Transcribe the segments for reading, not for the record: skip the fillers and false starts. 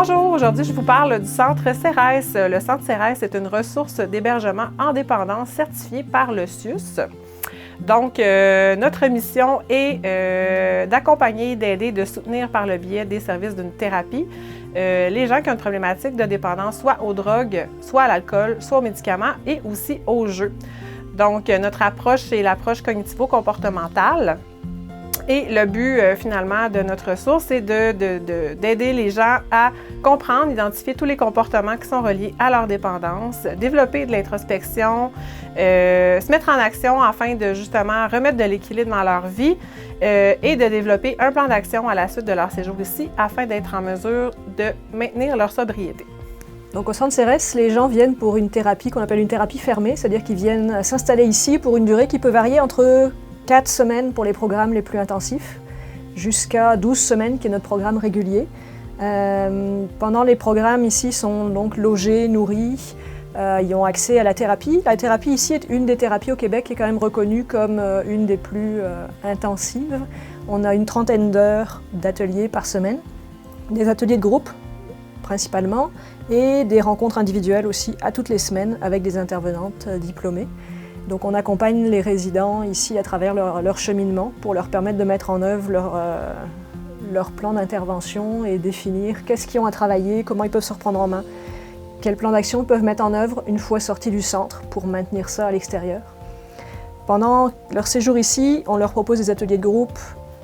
Bonjour, aujourd'hui je vous parle du Centre CERES. Le Centre CERES est une ressource d'hébergement en dépendance certifiée par le CIUS. Donc, notre mission est d'accompagner, d'aider, de soutenir par le biais des services d'une thérapie les gens qui ont une problématique de dépendance soit aux drogues, soit à l'alcool, soit aux médicaments et aussi aux jeux. Donc, notre approche, c'est l'approche cognitivo-comportementale. Et le but, finalement, de notre ressource, c'est d'aider les gens à comprendre, identifier tous les comportements qui sont reliés à leur dépendance, développer de l'introspection, se mettre en action afin de, justement, remettre de l'équilibre dans leur vie et de développer un plan d'action à la suite de leur séjour ici afin d'être en mesure de maintenir leur sobriété. Donc au Centre CERES, les gens viennent pour une thérapie qu'on appelle une thérapie fermée, c'est-à-dire qu'ils viennent s'installer ici pour une durée qui peut varier entre 4 semaines pour les programmes les plus intensifs, jusqu'à 12 semaines qui est notre programme régulier. Pendant les programmes ici sont donc logés, nourris, ils ont accès à la thérapie. La thérapie ici est une des thérapies au Québec qui est quand même reconnue comme une des plus intensives. On a une 30aine d'heures d'ateliers par semaine, des ateliers de groupe principalement, et des rencontres individuelles aussi à toutes les semaines avec des intervenantes diplômées. Donc on accompagne les résidents ici à travers leur cheminement pour leur permettre de mettre en œuvre leur plan d'intervention et définir qu'est-ce qu'ils ont à travailler, comment ils peuvent se reprendre en main, quel plan d'action ils peuvent mettre en œuvre une fois sortis du centre pour maintenir ça à l'extérieur. Pendant leur séjour ici, on leur propose des ateliers de groupe,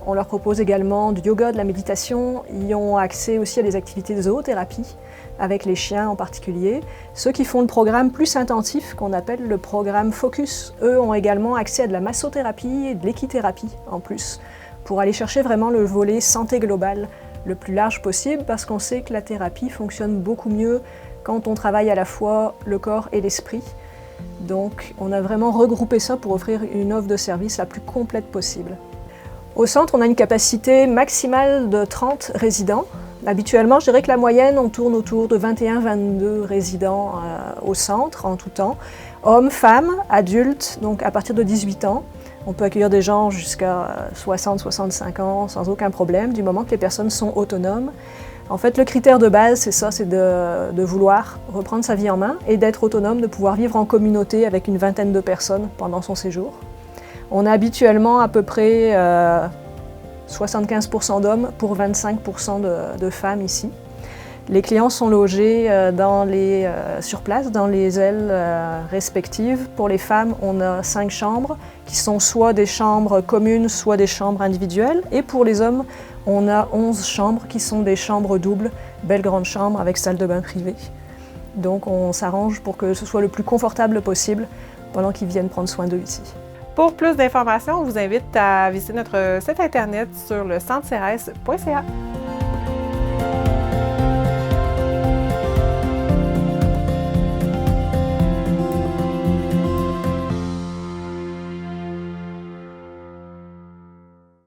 on leur propose également du yoga, de la méditation. Ils ont accès aussi à des activités de zoothérapie, avec les chiens en particulier. Ceux qui font le programme plus intensif, qu'on appelle le programme Focus, eux ont également accès à de la massothérapie et de l'équithérapie en plus, pour aller chercher vraiment le volet santé globale le plus large possible, parce qu'on sait que la thérapie fonctionne beaucoup mieux quand on travaille à la fois le corps et l'esprit. Donc on a vraiment regroupé ça pour offrir une offre de service la plus complète possible. Au centre, on a une capacité maximale de 30 résidents. Habituellement, je dirais que la moyenne, on tourne autour de 21-22 résidents au centre en tout temps. Hommes, femmes, adultes, donc à partir de 18 ans. On peut accueillir des gens jusqu'à 60-65 ans sans aucun problème, du moment que les personnes sont autonomes. En fait, le critère de base, c'est ça, c'est de vouloir reprendre sa vie en main et d'être autonome, de pouvoir vivre en communauté avec une vingtaine de personnes pendant son séjour. On a habituellement à peu près 75% d'hommes pour 25% de femmes ici. Les clients sont logés sur place, dans les ailes respectives. Pour les femmes, on a 5 chambres qui sont soit des chambres communes, soit des chambres individuelles. Et pour les hommes, on a 11 chambres qui sont des chambres doubles, belles grandes chambres avec salle de bain privée. Donc on s'arrange pour que ce soit le plus confortable possible pendant qu'ils viennent prendre soin d'eux ici. Pour plus d'informations, on vous invite à visiter notre site internet sur le centrecerres.ca.